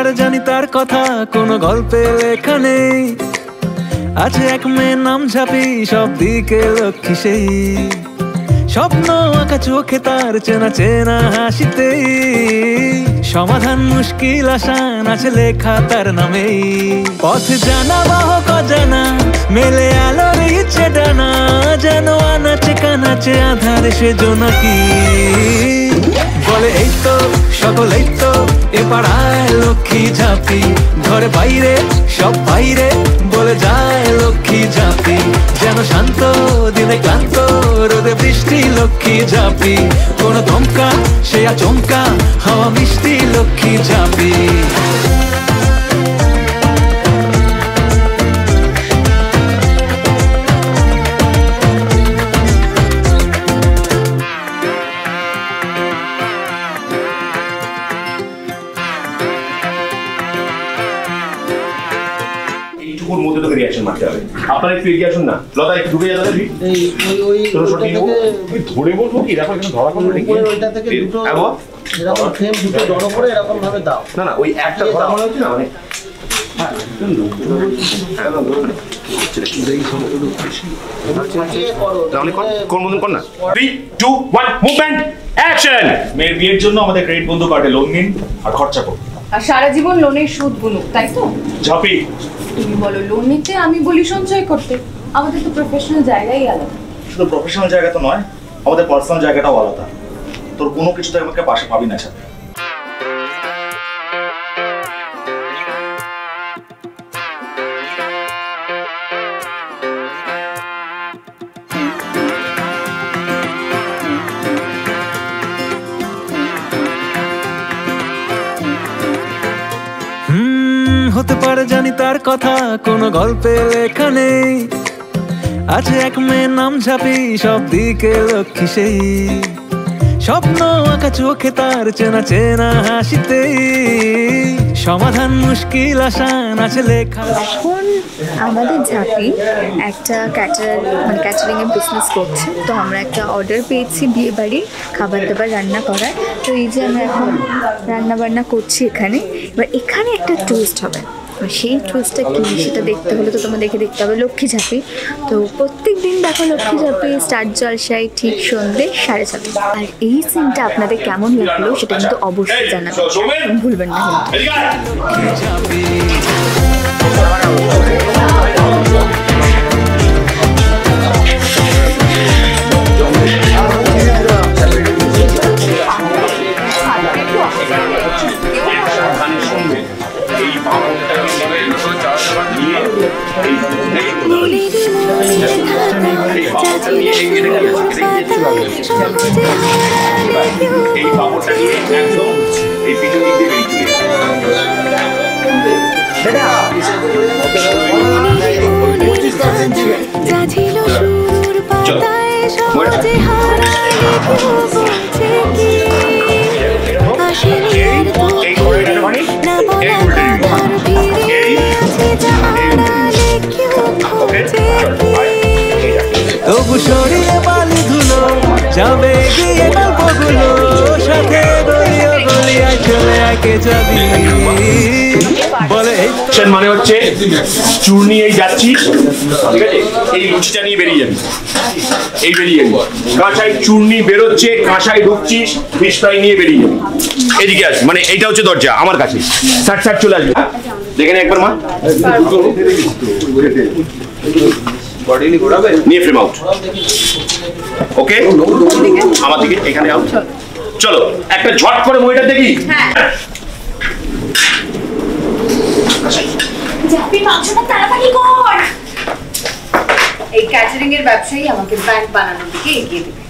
পারে জানি তার কথা কোনো গল্পে লেখা নেই। আছে এক মেয়ের নাম ঝাঁপি, সব দিকে লক্ষ্মী সেই। স্বপ্ন আঁকা চোখে তার চেনা চেনা হাসিতেই। সমাধান মুশকিল আসান আছে লেখা তার নামেই। পথ জানা বাহক অজানা, মেলে আলোর ইচ্ছে ডানা। যেন আনাচে কানাচে আধারে সে জোনাকি। বলে এই তো সকলেই তো এ পাড়ায় লক্ষ্মী ঝাঁপি। ঘরে বাইরে সব বাইরে বলে যায় লক্ষ্মী ঝাঁপি। যেন শান্ত দিনে ক্লান্ত রোদে বৃষ্টি লক্ষ্মী ঝাঁপি। কোনো ধমকা সে আচমকা হাওয়া মিষ্টি লক্ষ্মী ঝাঁপি। এইটুকুর মধ্যে তোকে রিঅ্যাকশন মারতে হবে। আপনারা একটু এগিয়ে আসুন না। লতা একটু ঢুকে যাবে। এই ওই ধরে বলবো কি দেখো এখানে ধরা করবে নাকি? ওইটা থেকে দুটো এরকম ফ্রেম দুটো জড়ো করে এরকম ভাবে দাও। না না ওই একটা ধরা মনে হচ্ছে না মানে মেয়ের বিয়ের জন্য আমাদের ক্রেডিট বন্ধু কার্ডে লোন নিন আর খরচা করুন। আর সারা জীবন লোনের সুদ গুনুক, তাই তো? ঝাঁপি তুমি বলো লোন নিতে, আমি বলি সঞ্চয় করতে। আমাদের তো প্রফেশনাল জায়গাই আলাদা। শুধু প্রফেশনাল জায়গা তো নয়, আমাদের পার্সোনাল জায়গাটাও আলাদা। তোর কোনো কিছুতে আমাকে পাশে পাবি না সাথে। হতে পারে জানি তার কথা কোনো গল্পে লেখা নেই। আছে এক মেয়ের নাম ঝাঁপি, সব দিকে লক্ষ্মী সেই। স্বপ্ন আঁকা চোখে তার চেনা চেনা হাসিতেই। সমাধান মুশকিল আসান আছে লেখা। এখন আমাদের ঝাঁপি একটা ক্যাটারিং এর বিজনেস করছে। তো আমরা একটা অর্ডার পেয়েছি বিয়ে বাড়ির খাবার দাবার রান্না করার। তো এই যে আমরা এখন রান্না বান্না করছি এখানে। এবার এখানে একটা টুইস্ট হবে, সেই টুইস্টটা কি সেটা দেখতে হলে তো তোমাদেরকে দেখতে হবে লক্ষ্মী ঝাঁপি। তো প্রত্যেক দিন দেখো লক্ষ্মী ঝাঁপি স্টার জলসায় ঠিক সন্ধ্যে 7:30। আর এই সিনটা আপনাদের কেমন লাগলো সেটা কিন্তু অবশ্যই জানাবেন, ভুলবেন না তবু সরিয়ে বালি ধুলো যাবে গিয়ে গল্পগুলো সাথে গলিয়ে গলিয়ায় চলে আগে যাবি। বলে মানে হচ্ছে চূর্ণি এই যাচ্ছিস, ঠিক আছে, এই লুচিটা নিয়ে বেরিয়ে যাবি, এই বেরিয়ে যাবি। কাঁসাই চূর্ণি বেরোচ্ছে, কাঁসাই ঢুকছিস, ফিশ ফ্রাই নিয়ে বেরিয়ে যাবি। এদিকে আসবি, মানে এইটা হচ্ছে দরজা আমার কাছে। সাট সাট চলে আসবি। দেখে নে একবার মা, নিয়ে ফ্রেম আউট। ওকে আমার দিকে এখানে আউট। চলো একটা ঝট করে মইটা দেখি। এই ক্যাটারিং এর ব্যবসায়ী আমাকে ব্যাংক বানানোর দিকে এগিয়ে দেবে।